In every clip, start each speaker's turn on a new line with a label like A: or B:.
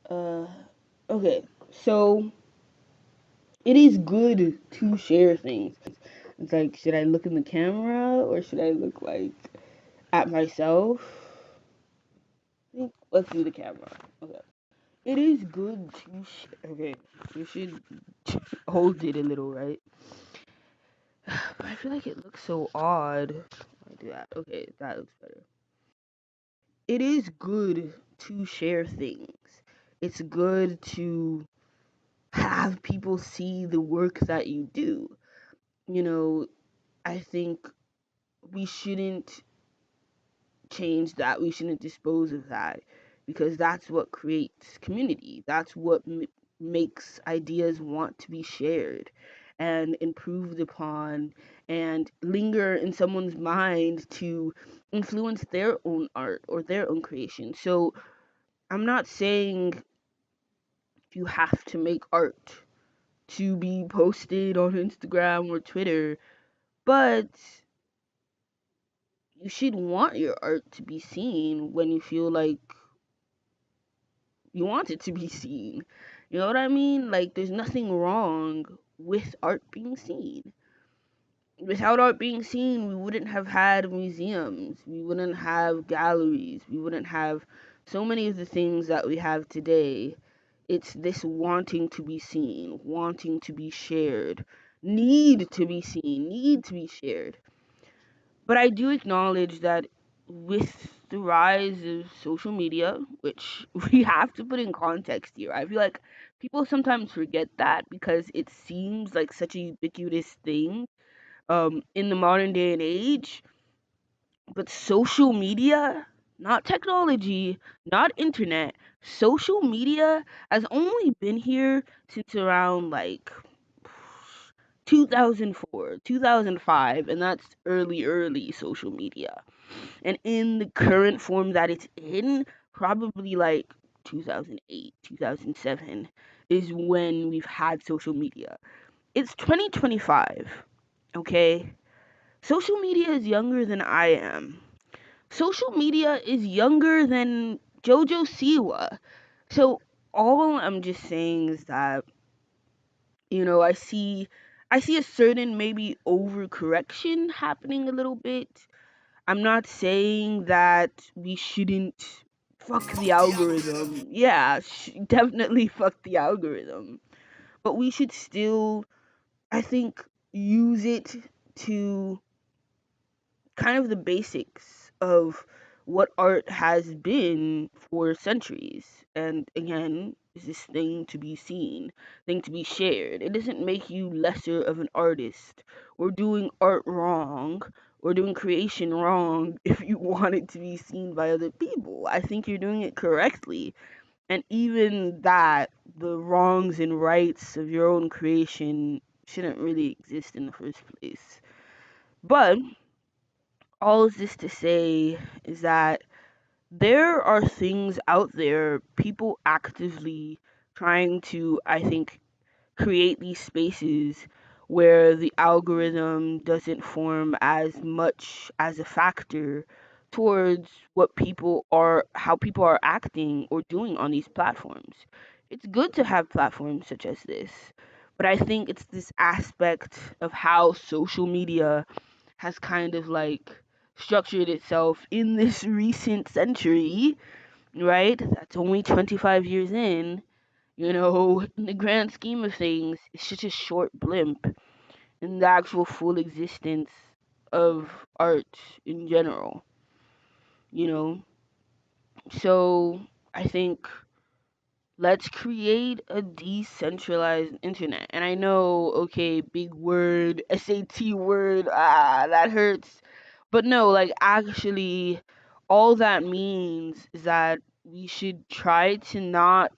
A: Uh, okay, so it is good to share things. It's like, should I look in the camera or should I look like at myself? I think let's do the camera. Okay. It is good to okay, you should hold it a little, right? But I feel like it looks so odd. I do that. Okay, that looks better. It is good to share things. It's good to have people see the work that you do. You know, I think we shouldn't change that. We shouldn't dispose of that because that's what creates community. That's what makes ideas want to be shared and improved upon and linger in someone's mind to influence their own art or their own creation. So I'm not saying you have to make art to be posted on Instagram or Twitter, but you should want your art to be seen when you feel like you want it to be seen. You know what I mean? Like, there's nothing wrong with art being seen. Without art being seen, we wouldn't have had museums, we wouldn't have galleries, we wouldn't have so many of the things that we have today. It's this wanting to be seen, wanting to be shared, need to be seen, need to be shared. But I do acknowledge that with the rise of social media, which we have to put in context here, I feel like people sometimes forget that because it seems like such a ubiquitous thing in the modern day and age. But social media, not technology, not internet, social media has only been here since around like 2004, 2005, and that's early social media. And in the current form that it's in, probably like 2008, 2007 is when we've had social media. It's 2025, okay? Social media is younger than I am. Social media is younger than Jojo Siwa. So all I'm just saying is that, I see a certain maybe overcorrection happening a little bit. I'm not saying that we shouldn't fuck the algorithm. Yeah, definitely fuck the algorithm. But we should still, I think, use it to kind of the basics of what art has been for centuries. And again, is this thing to be seen, thing to be shared. It doesn't make you lesser of an artist or doing art wrong or doing creation wrong if you want it to be seen by other people. I think you're doing it correctly. And even that, the wrongs and rights of your own creation shouldn't really exist in the first place. But all of this to say is that there are things out there, people actively trying to, I think, create these spaces where the algorithm doesn't form as much as a factor towards how people are acting or doing on these platforms. It's good to have platforms such as this, but I think it's this aspect of how social media has kind of like structured itself in this recent century, right? That's only 25 years in. In the grand scheme of things, it's such a short blimp in the actual full existence of art in general, you know? So I think let's create a decentralized internet. And I know, okay, big word, SAT word, that hurts. But no, like actually, all that means is that we should try to not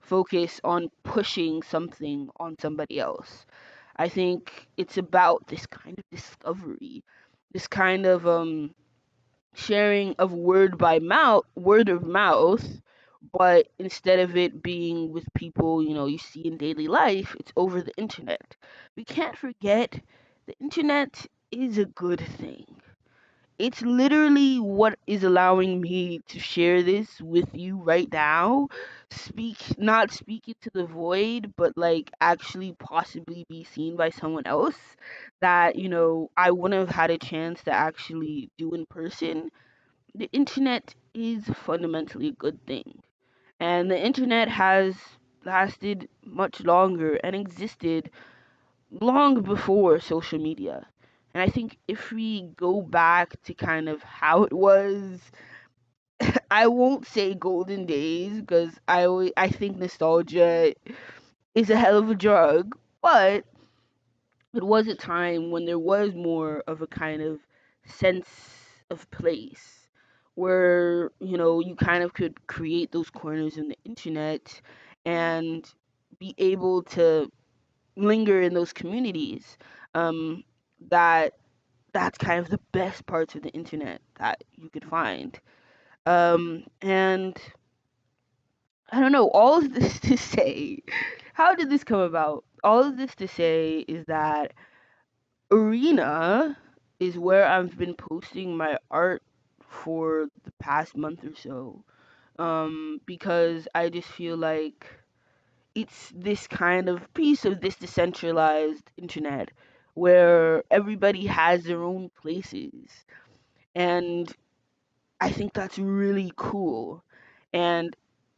A: focus on pushing something on somebody else. I think it's about this kind of discovery, this kind of sharing of word of mouth, but instead of it being with people, you see in daily life, it's over the internet. We can't forget the internet is a good thing. it's literally what is allowing me to share this with you right now. Not speak it to the void, but like actually possibly be seen by someone else that, I wouldn't have had a chance to actually do in person. The internet is fundamentally a good thing. And the internet has lasted much longer and existed long before social media. And I think if we go back to kind of how it was, I won't say golden days because I think nostalgia is a hell of a drug, but it was a time when there was more of a kind of sense of place where, you kind of could create those corners in the internet and be able to linger in those communities. Um, that that's kind of the best parts of the internet that you could find. And I don't know, all of this to say, how did this come about? All of this to say is that Arena is where I've been posting my art for the past month or so. Because I just feel like it's this kind of piece of this decentralized internet where everybody has their own places. And I think that's really cool. And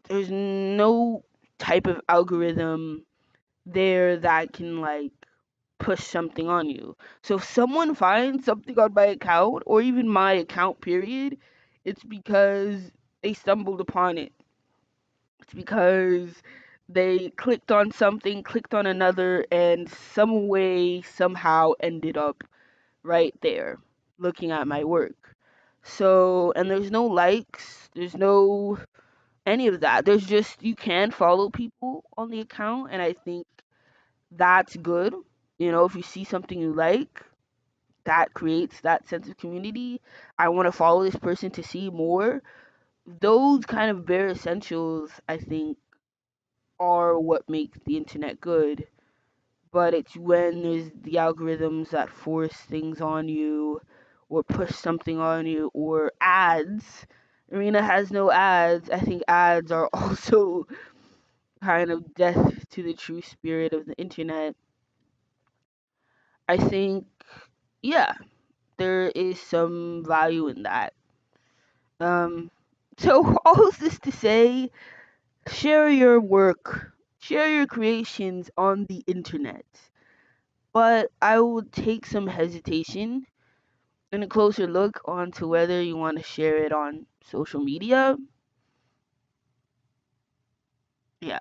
A: there's no type of algorithm there that can like push something on you. So if someone finds something on my account or even my account period, it's because they stumbled upon it. It's because they clicked on something, clicked on another, and some way, somehow ended up right there looking at my work. So, and there's no likes, there's no any of that. There's just, you can follow people on the account, and I think that's good. If you see something you like, that creates that sense of community. I want to follow this person to see more. Those kind of bare essentials, I think, are what make the internet good. But it's when there's the algorithms that force things on you or push something on you or ads. Arena has no ads. I think ads are also kind of death to the true spirit of the internet. I think, yeah, there is some value in that. Um, so all of this to say, share your work, share your creations on the internet. But I would take some hesitation and a closer look onto whether you want to share it on social media. Yeah.